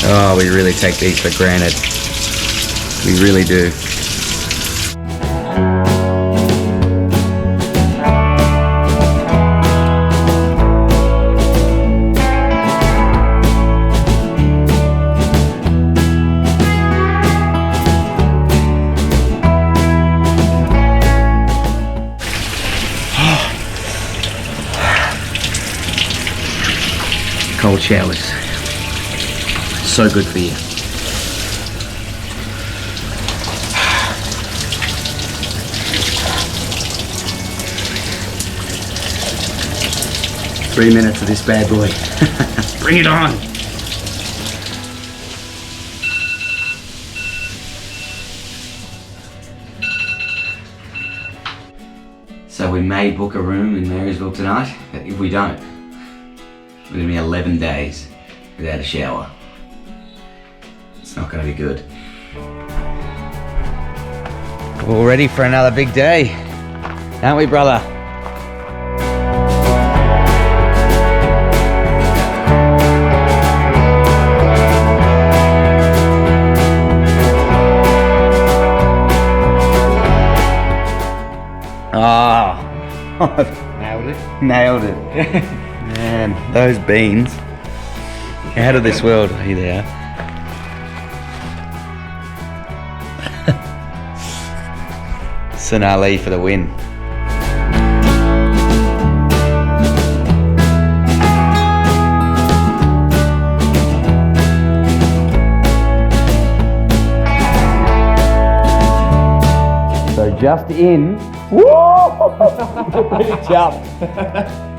Oh, we really take these for granted. We really do. Cold showers. So good for you. Three minutes of this bad boy. Bring it on. So we may book a room in Marysville tonight, but if we don't, we're gonna be 11 days without a shower. It's not gonna be good. We're all ready for another big day, aren't we, brother? Ah, Nailed it. nailed it. Man, those beans. Out of this world. Here they are. 𝐦𝐨𝐫𝐞 for the win. So just in. Woo! Jump.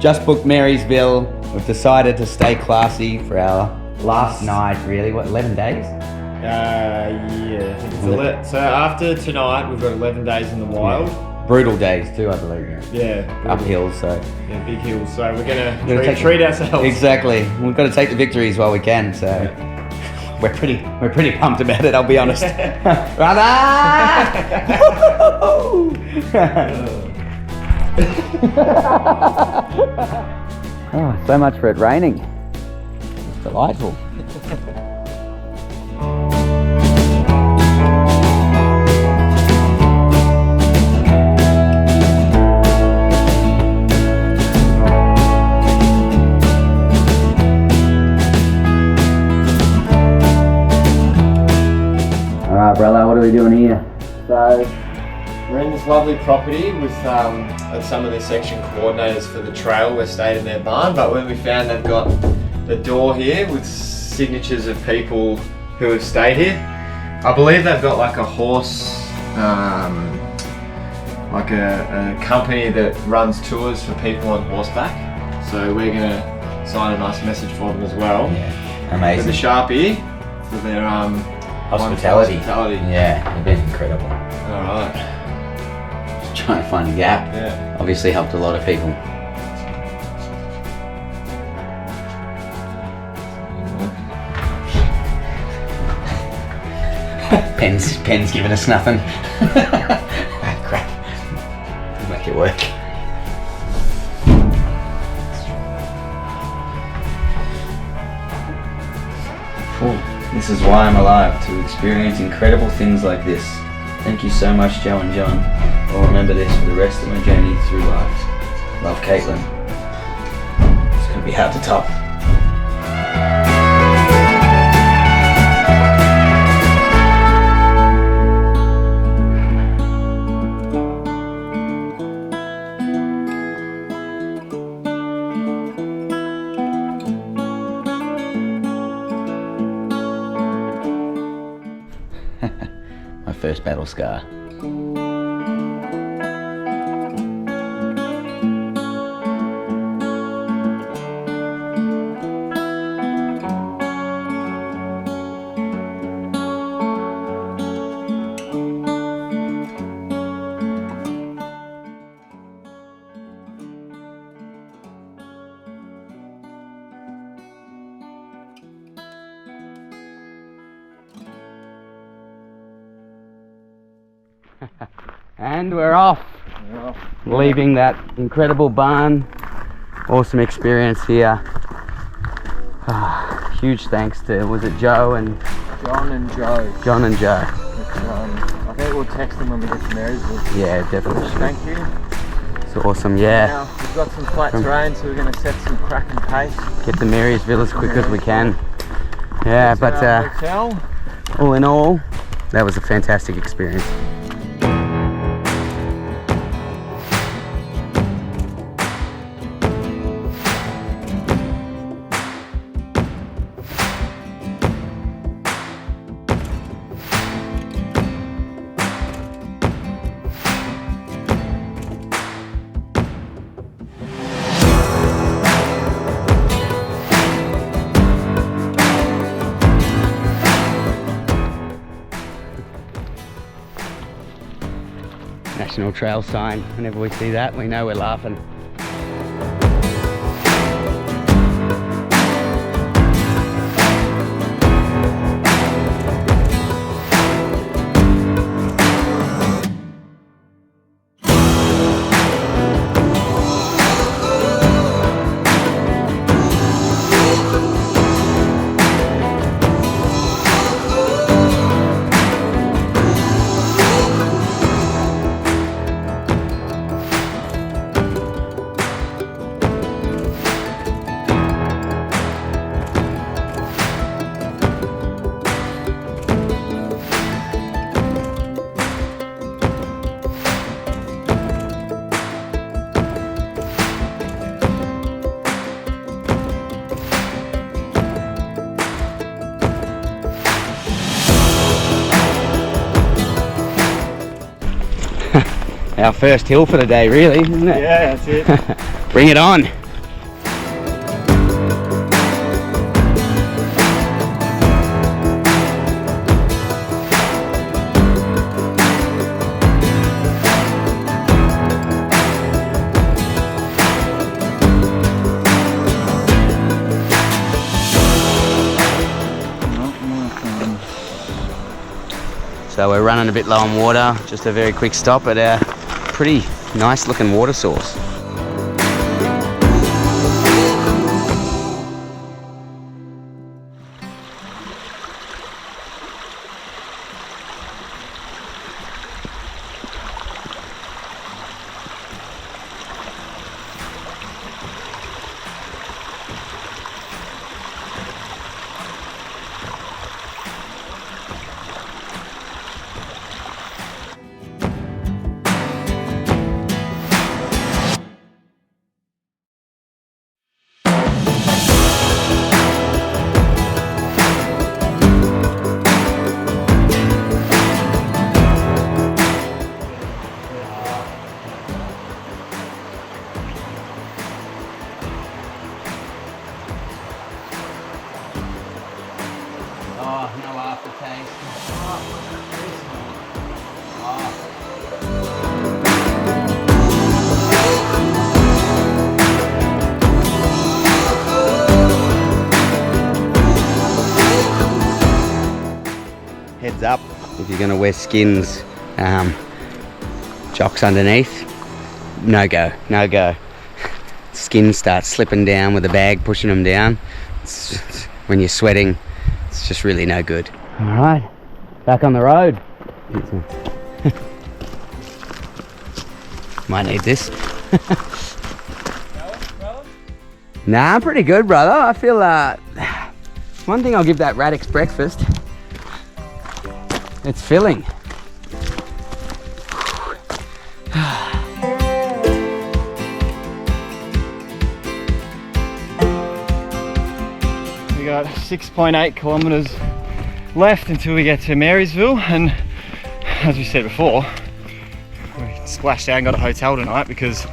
Just booked Marysville. We've decided to stay classy for our last night, really. What, 11 days? Yeah. So after tonight, we've got 11 days in the wild. Yeah. Brutal days too, I believe. Yeah. Up hills, so. Yeah, big hills. So we're gonna take- treat ourselves. Exactly. We've got to take the victories while we can, so. Yeah. We're pretty pumped about it, I'll be honest. Brother! Oh, so much for it raining. It's delightful. Alright, brother, what are we doing here? So we're in this lovely property with some of the section coordinators for the trail. We're staying in their barn, but when we found they've got the door here with signatures of people who have stayed here. I believe they've got like a horse, like a company that runs tours for people on horseback. So we're gonna sign a nice message for them as well. Yeah, amazing. With the Sharpie for their Hospitality. Yeah. They've been incredible. Alright. Just trying to find a gap. Yeah. Obviously helped a lot of people. Pen's giving us nothing. Crap. We'll make it work. This is why I'm alive, to experience incredible things like this. Thank you so much, Joe and John. I'll remember this for the rest of my journey through life. Love, Caitlin. It's gonna be hard to top. My first battle scar. And we're off. Leaving that incredible barn. Awesome experience here. huge thanks to, was it Joe and... John and Joe. John and Joe. I think we'll text them when we get to Marysville. Yeah, definitely should. Thank you. It's awesome, yeah. Now, we've got some flat terrain, so we're going to set some cracking pace. Get to Marysville as quick as we can. Yeah, but hotel. all in all, that was a fantastic experience. National Trail sign. Whenever we see that, we know we're laughing. Our first hill for the day, really, isn't it? Yeah, that's it. Bring it on. So we're running a bit low on water, just a very quick stop at our pretty nice looking water source. Oh, no aftertaste. Heads up, if you're going to wear skins, jocks underneath, no go, no go. Skin starts slipping down with the bag pushing them down. When you're sweating, it's just really no good. All right, back on the road. Might need this. Nah, I'm pretty good, brother. I feel one thing I'll give that Radix breakfast. It's filling. We got 6.8 kilometers left until we get to Marysville, and as we said before, we splashed out and got a hotel tonight because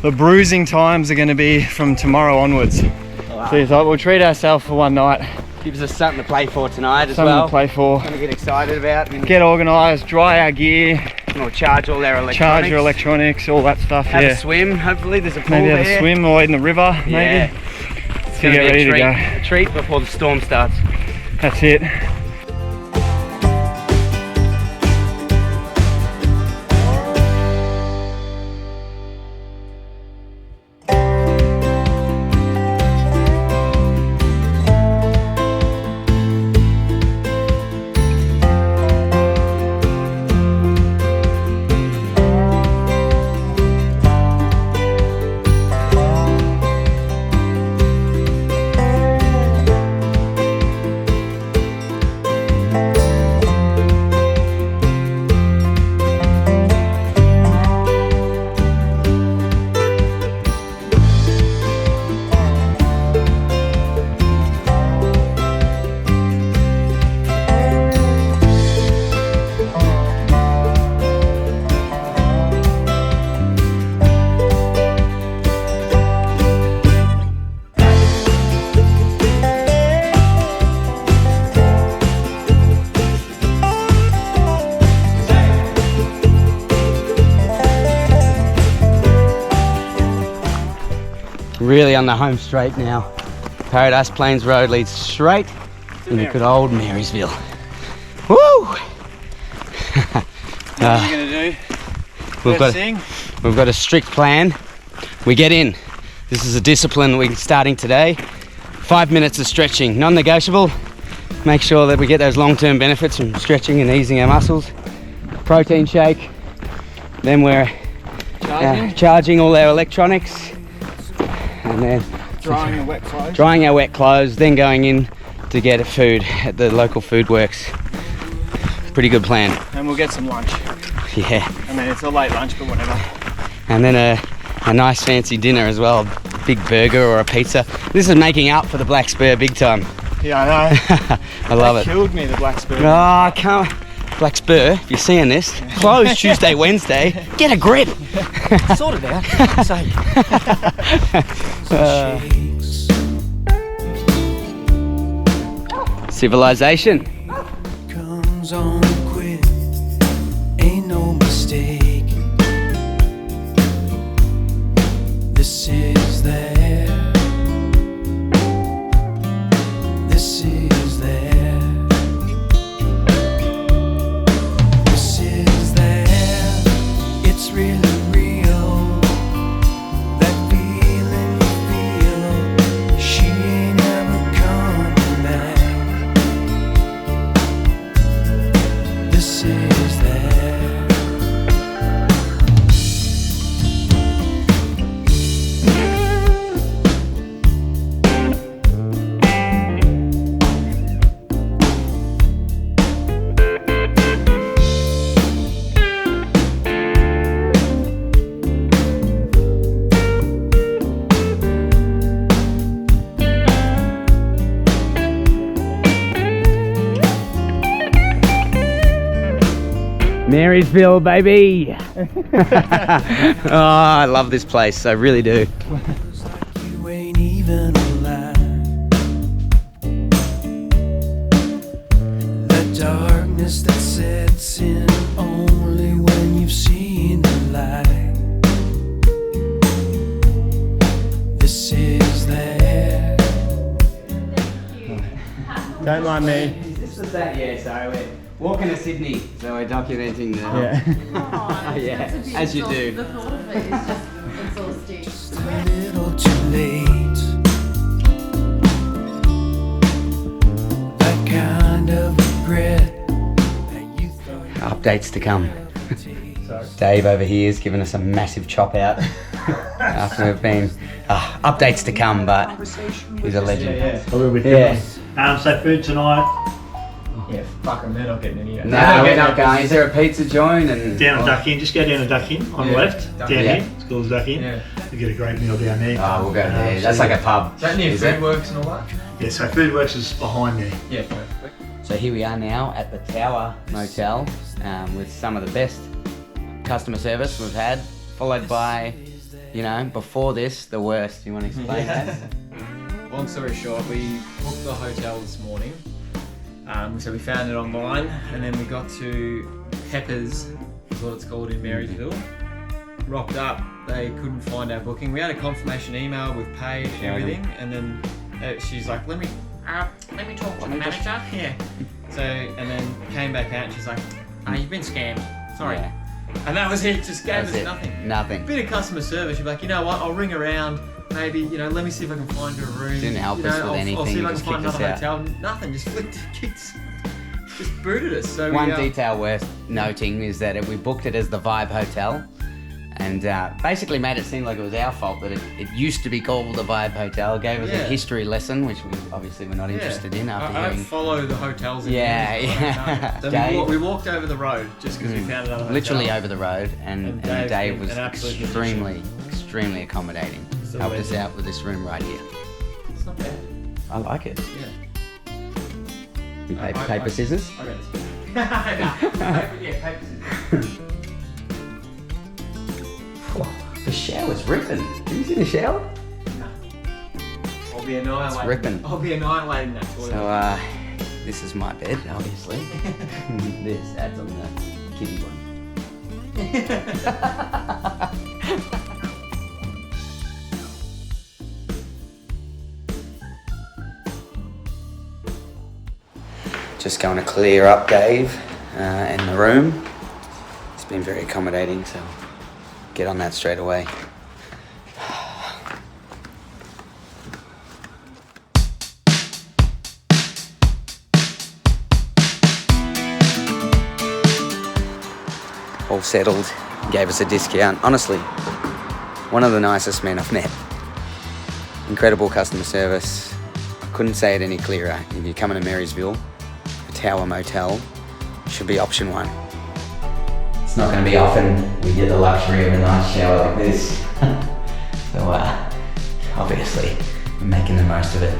the bruising times are going to be from tomorrow onwards. Wow. So we thought we'll treat ourselves for one night. Gives us something to play for tonight as Something well. to play for. Something to get excited about. Get organised, dry our gear. We'll charge all our electronics. Charge your electronics, all that stuff. Have yeah. a swim, hopefully there's a pool Maybe there. have a swim or in the river, maybe. Yeah. It's going to be ready to go. a treat before the storm starts. That's it. really on the home straight now. Paradise Plains Road leads straight into good old Marysville. Woo! What are you gonna do? We've got a strict plan. We get in. This is a discipline we're starting today. 5 minutes of stretching, non-negotiable. Make sure that we get those long-term benefits from stretching and easing our muscles. Protein shake. Then we're charging all our electronics. And then Drying our wet clothes. Drying our wet clothes, then going in to get food at the local food works. Pretty good plan. And we'll get some lunch. Yeah. I mean, it's a late lunch, but whatever. And then a nice fancy dinner as well. A big burger or a pizza. This is making up for the black spur big time. Yeah, I know. I love it. Killed me, the black spur. Oh, I can't. Black Spur, if you're seeing this, closed Tuesday, Wednesday. Get a grip. Sort it out. Say. Civilization. Comes on quick, ain't no mistake. This is there. This is there. This is there. It's really real. That feeling you feel. She ain't ever coming back. This is there. Marysville, baby. Oh, I love this place. I really do. You ain't even alive. The darkness that sets in only when you've seen the light. This is there. Don't mind me. Is this that? Yeah, sorry, we're walking to Sydney, so we're documenting the... Yeah. Yeah, as you do. The thought of it is just exhausting. Just a little too late. That kind of regret that you thought Updates to come. Dave over here is giving us a massive chop out after we've been... updates to come, but he's a legend. A little bit Yeah. So food tonight, Yeah, fuck them, they're not getting any. No, we're not going. Is there a pizza joint? And down and duck in, just go down and duck in on the left, down Yeah. here, it's called duck in. Yeah. We get a great meal down there. Oh, we'll go there. That's like a pub. Is that near Is it? Food Works and all that? Yeah, so Foodworks is behind there. Yeah, perfect. So here we are now at the Tower Motel with some of the best customer service we've had, followed by, you know, before this, the worst. You want to explain that? Long story short, we booked the hotel this morning. So we found it online, and then we got to Peppers, is what it's called in Marysville. Rocked up, they couldn't find our booking. We had a confirmation email with paid and everything, and then she's like, let me talk to the manager. Yeah. So, and then came back out, and she's like, you've been scammed. Sorry. Yeah. And that was it. Just gave That's us it. nothing. Nothing. Bit of customer service. You're like, you know what? I'll ring around. Maybe, you know, let me see if I can find a room. Didn't help you us know, with anything, I'll see if I can just find kicked us another out. hotel. Nothing. Just flicked kicks. Just booted us. So One we, detail worth noting is that we booked it as the Vibe Hotel, and basically made it seem like it was our fault that it used to be called the Vibe Hotel. Gave us a history lesson, which we obviously were not interested in after I don't hearing. follow the hotels. Yeah, anymore, yeah. So Dave- we walked over the road just because we found another hotel. Literally over the road, and And Dave's Dave been was an absolute extremely accommodating. He's a Helped us legend. out with this room right here. It's not bad. I like it. Yeah. You paper scissors? I got this. Paper scissors. The shower's ripping. Have you seen the shower? I'll be annihilating. It's ripping. I'll be annihilating that toilet. So this is my bed, obviously. This adds on the kiddie one. Just going to clear up Dave and the room. It's been very accommodating, so get on that straight away. All settled, gave us a discount. Honestly, one of the nicest men I've met. Incredible customer service. I couldn't say it any clearer. If you're coming to Marysville, a Tower Motel should be option one. It's not going to be often we get the luxury of a nice shower like this. So obviously, we're making the most of it.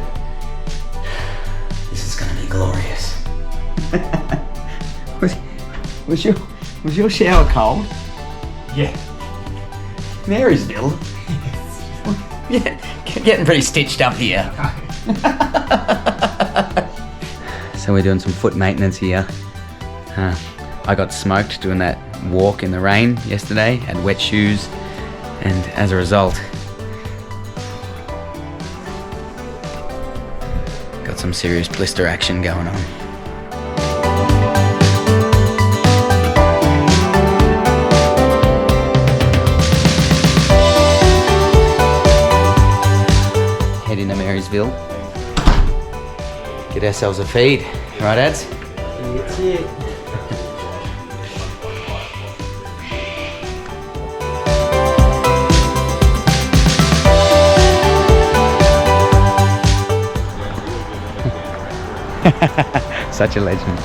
This is going to be glorious. Was your shower cold? Yeah. Marysville? Yeah, getting pretty stitched up here. So we're doing some foot maintenance here. I got smoked doing that walk in the rain yesterday, had wet shoes, and as a result, got some serious blister action going on. Head into Marysville, get ourselves a feed, right ads? That's it. Such a legend.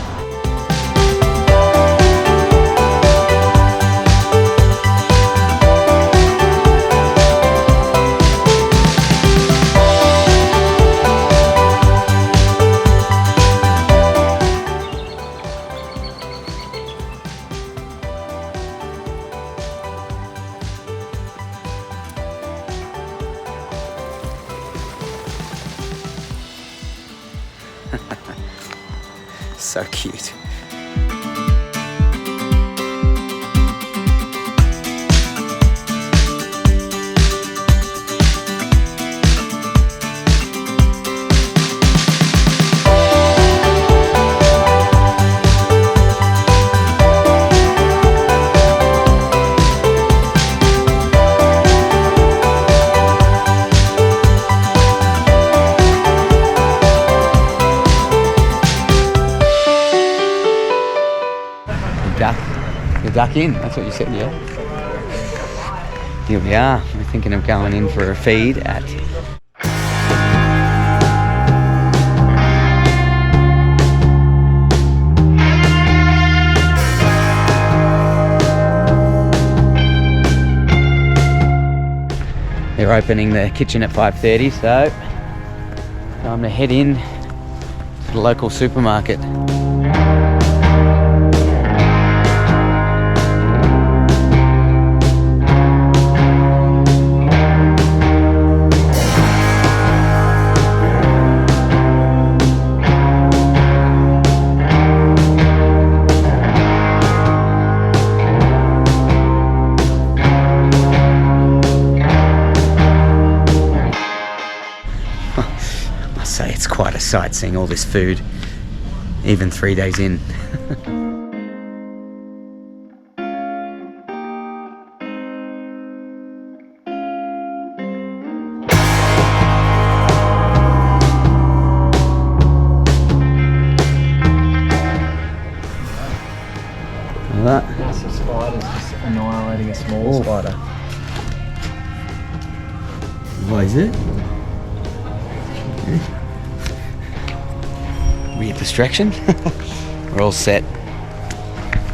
So cute. The duck in, that's what you said, yeah? Here we are, we're thinking of going in for a feed at they're opening the kitchen at 5:30, so time to head in to the local supermarket. Say it's quite a sight seeing all this food, even 3 days in. That. Massive spiders just annihilating a small spider. What is it? Weird distraction. We're all set.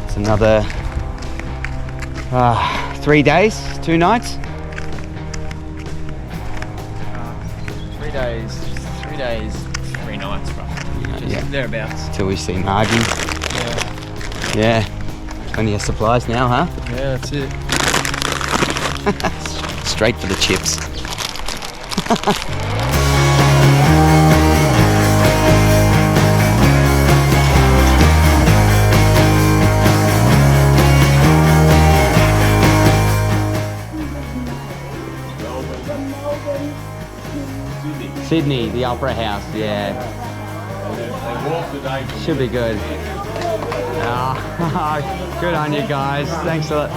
It's another 3 days, 2 nights. 3 days, 3 days, 3 nights, roughly. Just thereabouts. Till we see 𝐦𝐸𝐬. Yeah. Yeah. Plenty of supplies now, huh? Yeah, that's it. Straight for the chips. Sydney, the Opera House, yeah. Should be good. Good on you guys. Thanks a lot.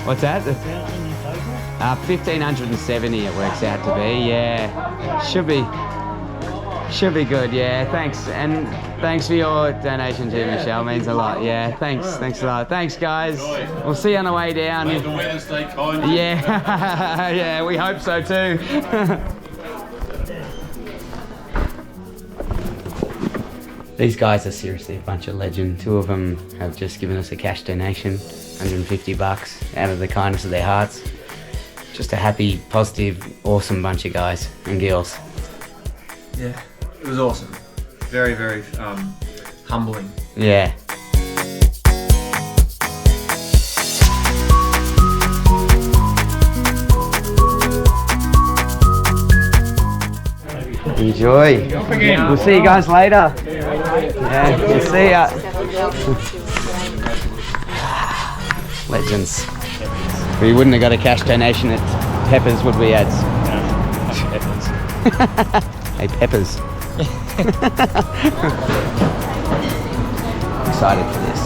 What's that? 1,570 it works out to be. Yeah. Should be good. Yeah. Thanks. And thanks for your donation too, Michelle. Means a lot. Yeah. Thanks a lot. Thanks, guys. We'll see you on the way down. May the weather stay kind. Yeah. Yeah, we hope so too. These guys are seriously a bunch of legends. Two of them have just given us a cash donation, 150 bucks out of the kindness of their hearts. Just a happy, positive, awesome bunch of guys and girls. Yeah, it was awesome. Very, very humbling. Yeah. Enjoy. We'll see you guys later. Yeah, we'll see ya. Legends. We wouldn't have got a cash donation at Peppers, would we, ads? Peppers. Hey, Peppers. Excited for this.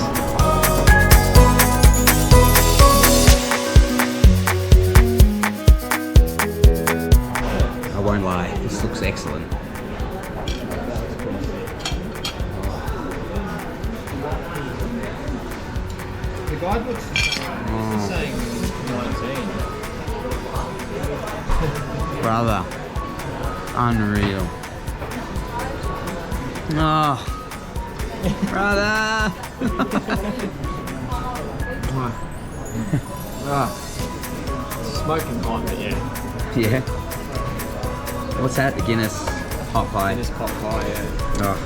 I won't lie, this looks excellent. The guidebook's it's saying 19. Brother, unreal. Oh, brother. Smoking hot, but yeah. Yeah. What's that? The Guinness hot pie. Guinness pot pie, yeah. Oh.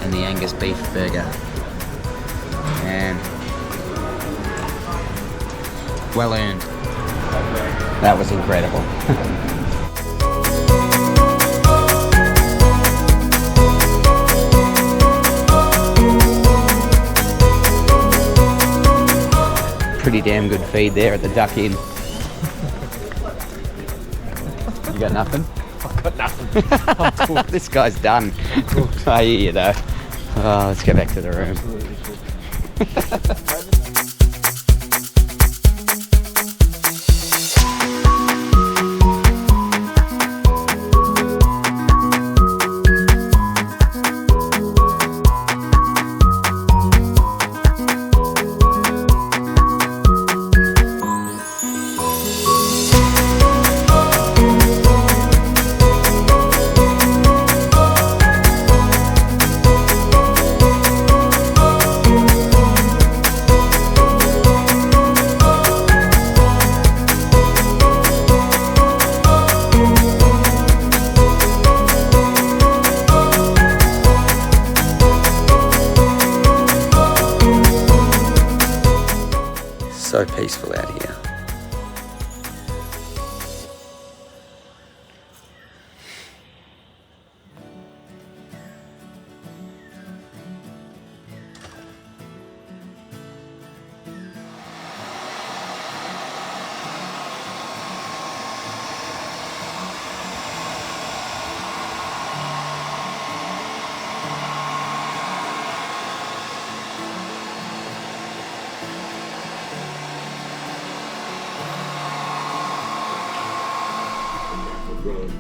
And the Angus beef burger. Man. Well earned. That was incredible. Pretty damn good feed there at the Duck Inn. You got nothing? I've got nothing. This guy's done. I hear you though. Oh, let's go back to the room. So peaceful out here.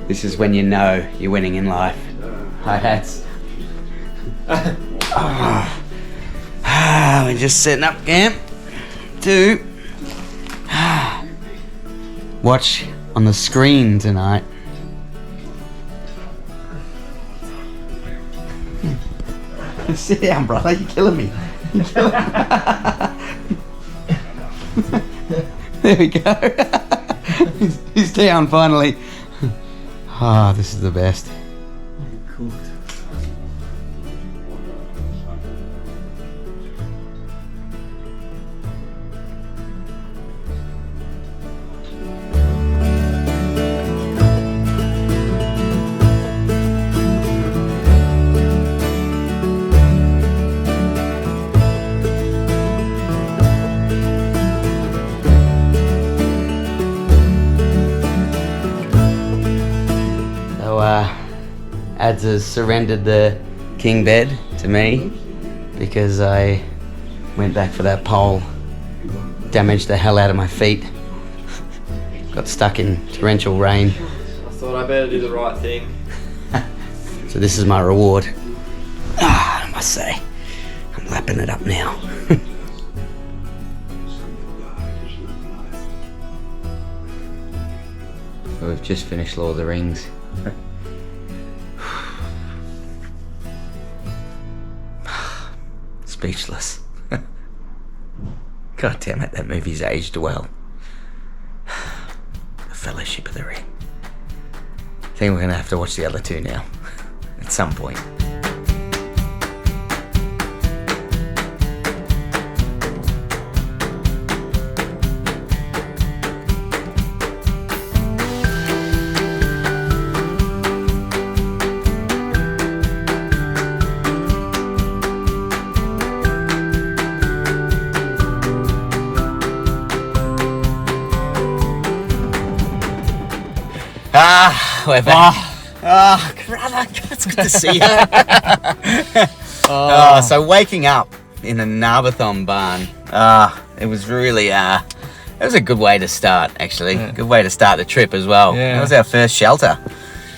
This is when you know you're winning in life. Hi-hats. We're just setting up camp to watch on the screen tonight. Sit down, brother. You're killing me. There we go. He's down finally. Ah, this is the best. Cooked. Ads has surrendered the king bed to me because I went back for that pole, damaged the hell out of my feet, got stuck in torrential rain. I thought I better do the right thing. So this is my reward. I must say, I'm lapping it up now. So we've just finished Lord of the Rings. Speechless. God damn it, that movie's aged well. The Fellowship of the Ring. I think we're gonna have to watch the other two now, at some point. We're back. Brother, it's good to see you. So waking up in a Narbethong barn, it was really, it was a good way to start, actually. Yeah. Good way to start the trip as well. Yeah. That was our first shelter.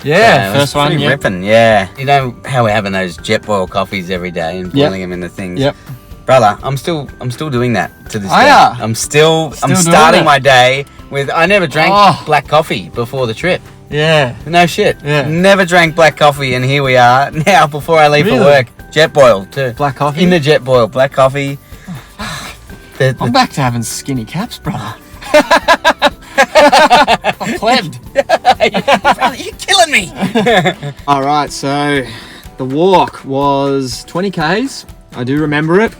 Yeah, It was first one. pretty Yeah. ripping, yeah. You know how we're having those jet boil coffees every day and boiling them in the things? Yep. Brother, I'm still doing that to this Oh, day. yeah? I'm Still doing starting it? my day with, I never drank Oh. black coffee before the trip. Yeah. No shit. Yeah. Never drank black coffee, and here we are now. Before I leave Really? for work, jet boil too. Black coffee? In the jet boil, black coffee. I'm back to having skinny caps, brother. I'm plebed. Brother, you're killing me. All right, so the walk was 20 Ks. I do remember it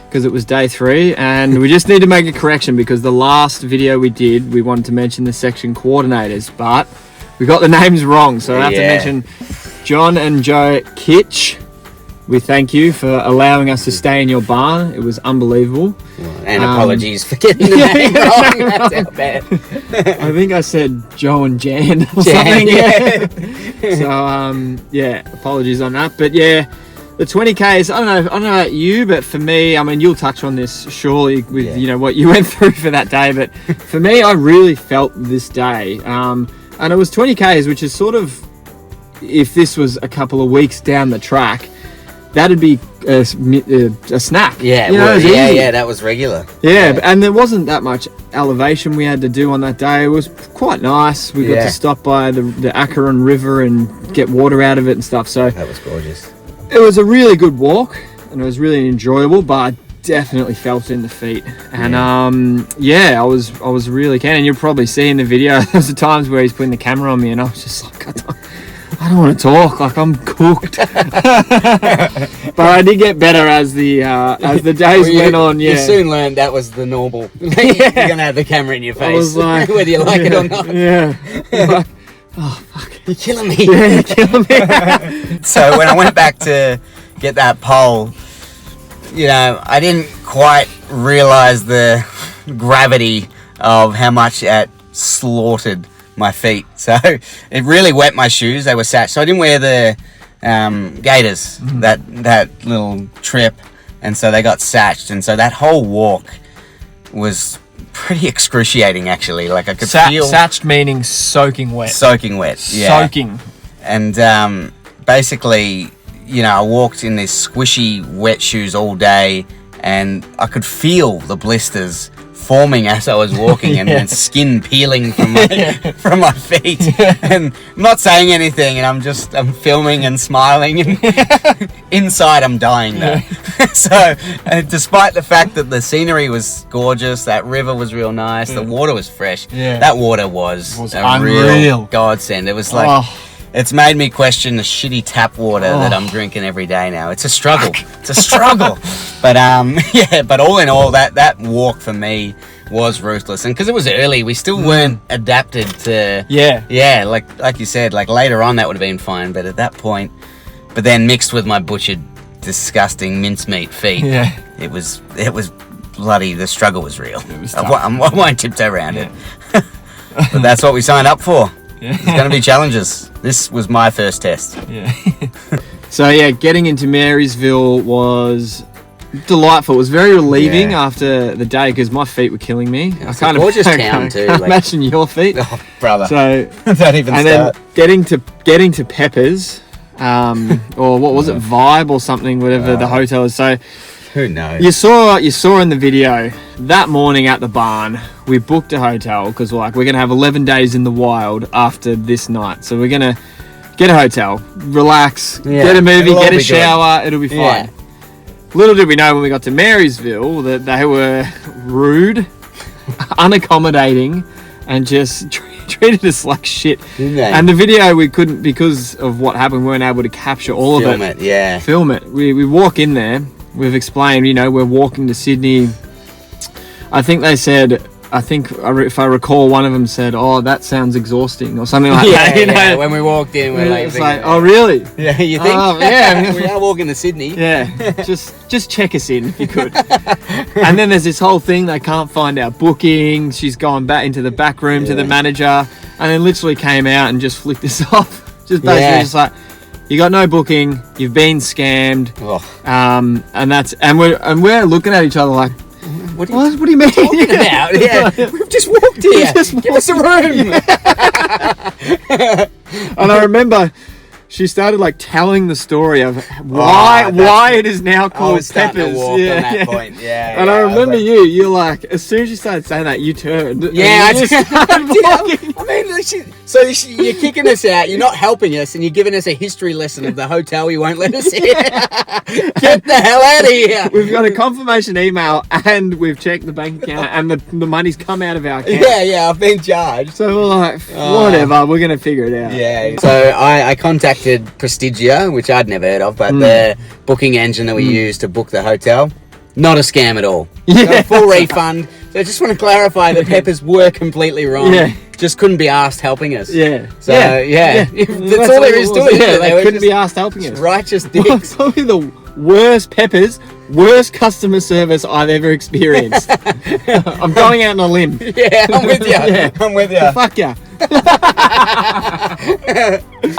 because it was day 3, and we just need to make a correction because the last video we did, we wanted to mention the section coordinators, but we got the names wrong. So I have to mention John and 𝐥𝐢𝐤𝐞. We thank you for allowing us to stay in your barn. It was unbelievable. And apologies for getting the name wrong. That's how bad. I think I said Joe and Jan or Jan, something. So yeah, apologies on that. But yeah, the 20 Ks. I don't know about you, but for me, I mean, you'll touch on this surely with you know what you went through for that day. But for me, I really felt this day, and it was 20 Ks, which is sort of, if this was a couple of weeks down the track, that'd be a snap. Yeah, You know, it was easy. that was regular. Yeah, and there wasn't that much elevation we had to do on that day. It was quite nice. We got to stop by the 𝐥𝐸𝐤𝐿 River and get water out of it and stuff. So That was gorgeous. it was a really good walk, and it was really enjoyable, but I definitely felt it in the feet. And I was really keen. And you'll probably see in the video, there's the times where he's putting the camera on me, and I was just like, I don't want to talk, like I'm cooked. But I did get better as the days went on. Yeah, You soon learned that was the normal. You're gonna have the camera in your face, I was like, whether you like it or not. Yeah. Like, oh fuck, You're killing me. yeah, you're killing me. So when I went back to get that pole, you know, I didn't quite realise the gravity of how much it slaughtered my feet. So it really wet my shoes. They were satched. So I didn't wear the gaiters that little trip, and so they got satched. And so that whole walk was pretty excruciating, actually. Like I could feel Satched meaning soaking wet. soaking wet. Yeah. Soaking. And basically, you know, I walked in these squishy wet shoes all day, and I could feel the blisters forming as I was walking, and skin peeling from my feet. And I'm not saying anything, and I'm filming and smiling, and inside I'm dying though. So despite the fact that the scenery was gorgeous, that river was real nice, the water was fresh, that water was a unreal. real godsend. It was like it's made me question the shitty tap water that I'm drinking every day now. It's a struggle. It's a struggle. But but all in all, that walk for me was ruthless. And because it was early, we still weren't adapted to like you said, like later on that would have been fine, but at that point, but then mixed with my butchered, disgusting mincemeat feet, it was bloody, the struggle was real. It was I won't tiptoe around it. But that's what we signed up for. There's going to be challenges. This was my first test. Yeah. So yeah, getting into Marysville was delightful. It was very relieving after the day because my feet were killing me. It's a gorgeous town too. Can't imagine your feet. Oh, brother. So don't even and start. then getting to Peppers, or what was it, Vibe or something, whatever the hotel is. So Who knows? you saw in the video that morning at the barn, we booked a hotel because we're gonna have 11 days in the wild after this night. So we're gonna get a hotel, relax, get a movie, get a shower. It'll be fine. Yeah. Little did we know when we got to Marysville that they were rude, unaccommodating, and just treated us like shit. Didn't they? And the video we couldn't, because of what happened, we weren't able to capture all of it. Film it, yeah. Film it. We walk in there. We've explained, we're walking to Sydney. I think they said, if I recall, one of them said, "Oh, that sounds exhausting," or something like that. Yeah. When we walked in, we're like, it's like, "Oh, really?" Yeah, you think? Oh, yeah. We are walking to Sydney. Yeah, just check us in if you could. And then there's this whole thing, they can't find our booking. She's gone back into the back room to the manager, and then literally came out and just flicked us off. Just basically just like, you got no booking, you've been scammed. Oh. And we're looking at each other like, what do you mean? Talking about? Yeah, we've just walked here. Give us a room. And I remember she started telling the story of why it is now called I was starting Peppers. to walk on that point. Yeah. And I remember you're like, as soon as she started saying that, you turned. Yeah, and you just started walking. I mean, you're kicking us out. You're not helping us, and you're giving us a history lesson of the hotel you won't let us in. Get the hell out of here. We've got a confirmation email, and we've checked the bank account, and the money's come out of our account. Yeah, I've been charged. So we're like, whatever, we're gonna figure it out. Yeah. So I contacted Prestigia, which I'd never heard of, but the booking engine that we use to book the hotel, not a scam at all. Yeah. Got a full refund. So I just want to clarify that Peppers were completely wrong. Yeah. Just couldn't be asked helping us. Yeah. So yeah. That's all there is to it. Yeah, they were couldn't just be asked helping us. Righteous Well, dicks. probably the worst customer service I've ever experienced. I'm going out on a limb. Yeah, I'm with you. Yeah. I'm with you. Fuck ya.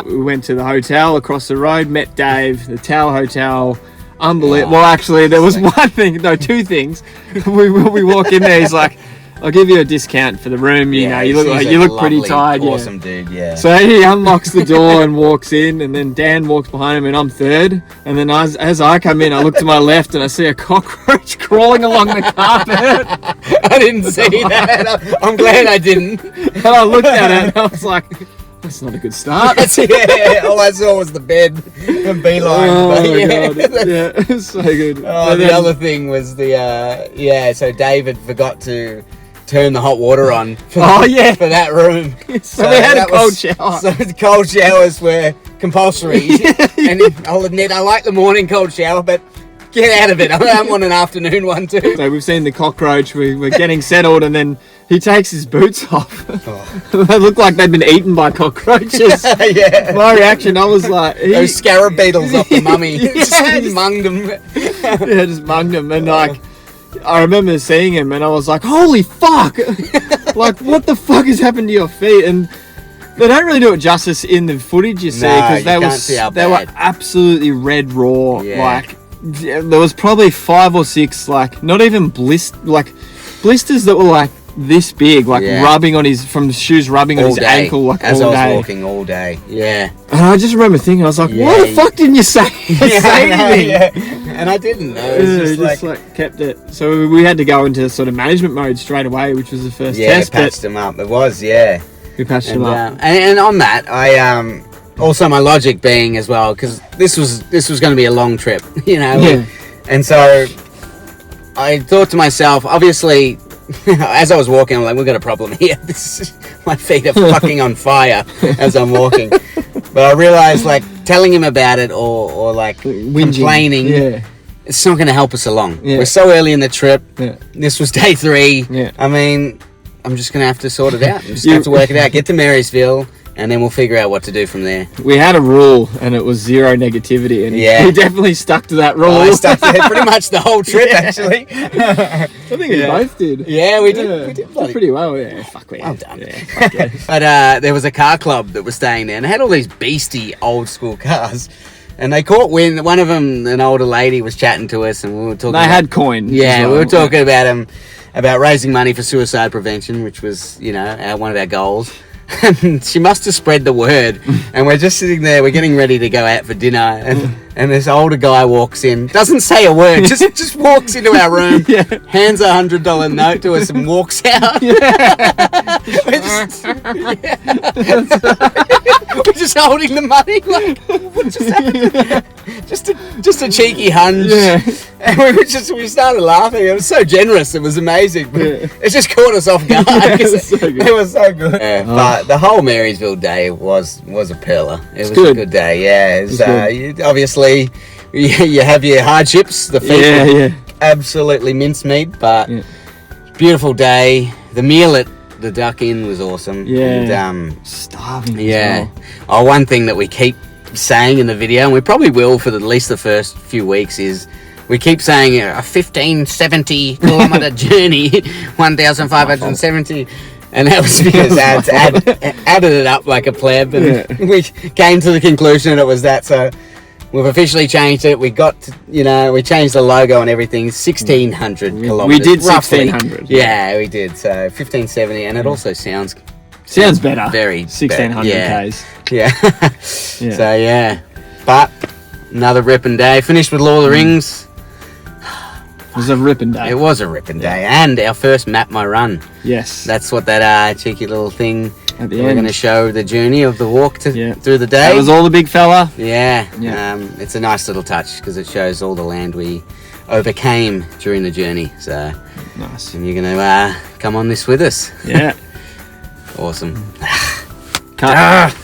We went to the hotel across the road, met Dave, the Tower Hotel. Unbelievable. Well, actually, there was two things. We walk in there, he's like, "I'll give you a discount for the room. You look pretty tired." Awesome dude. Yeah. So he unlocks the door and walks in, and then Dan walks behind him, and I'm third. And then as I come in, I look to my left, and I see a cockroach crawling along the carpet. I didn't see that. I'm glad I didn't. And I looked at it, and I was like, "That's not a good start." All I saw was the bed and beeline. Oh but my yeah. god! Yeah, it was so good. Oh, the other thing was so David forgot to turn the hot water on for that room. So we had a cold shower. So the cold showers were compulsory. And I'll admit, I like the morning cold shower, but get out of it. I don't want an afternoon one too. So we've seen the cockroach, we're getting settled, and then he takes his boots off. They look like they'd been eaten by cockroaches. Yeah. My reaction, I was like... Those scarab beetles off the mummy. Yeah, just munged them. Yeah, just munged him. And I remember seeing him and I was like, holy fuck! Like, what the fuck has happened to your feet? And they don't really do it justice in the footage, you see, because they were absolutely red raw. Yeah. There was probably 5 or 6, not even blisters that were this big, rubbing on from the shoes rubbing on his ankle as all I was day. walking all day. Yeah. And I just remember thinking, I was like, why the fuck didn't you say anything? Yeah. And I didn't. It was just kept it. So we had to go into sort of management mode straight away, which was the first test. Yeah, patched them up. It was, yeah. We patched them up. And on that, I also my logic being as well, because this was going to be a long trip, Yeah. And so I thought to myself, obviously, as I was walking, I'm like, we've got a problem here. My feet are fucking on fire as I'm walking. But I realized, telling him about it or complaining, it's not going to help us along. Yeah. We're so early in the trip. Yeah. This was day 3. Yeah. I mean, I'm just going to have to sort it out. I'm just going to have to work it out. Get to Marysville, and then we'll figure out what to do from there. We had a rule, and it was 0 negativity, and we definitely stuck to that rule. I stuck to it pretty much the whole trip, actually. I think we both did. Yeah, we did. We did pretty well. Yeah, fuck we well done. Yeah, fuck yeah. But there was a car club that was staying there, and they had all these beastie old school cars. And they caught wind. One of them, an older lady, was chatting to us, and we were talking. They had coin. Yeah, we were talking about raising money for suicide prevention, which was, you know, one of our goals. And she must have spread the word. And we're just sitting there, we're getting ready to go out for dinner, and this older guy walks in, doesn't say a word, just walks into our room, hands a $100 note to us and walks out. We're just holding the money, like, what just happened? Just a cheeky hunch. And we started laughing. It was so generous, it was amazing. But it just caught us off guard. It was so good. But the whole Marysville day was a pearler. It was a good day, yeah. It was, obviously, you have your hardships. The feet were absolutely mincemeat, but beautiful day. The meal at the Duck Inn was awesome. And, starving. Yeah. Oh, one thing that we keep saying in the video, and we probably will for at least the first few weeks, is we keep saying a 1570 kilometre journey, 1,570. And that was because added it up like a pleb, and we came to the conclusion it was that. So we've officially changed it. We got to, we changed the logo and everything. 1,600 kilometres. We did roughly. 1,600. Yeah, we did. So 1,570, and it also sounds better. Very 1,600 Ks. Yeah. So yeah, but another ripping day. Finished with Lord of the Rings. It was a ripping day. It was a ripping day, and our first Map My Run. Yes. That's what that cheeky little thing. At the we're end. going to show the journey of the walk through the day. That was all the big fella. Yeah. It's a nice little touch because it shows all the land we overcame during the journey. So nice. And you're going to come on this with us. Yeah. Awesome. Cut.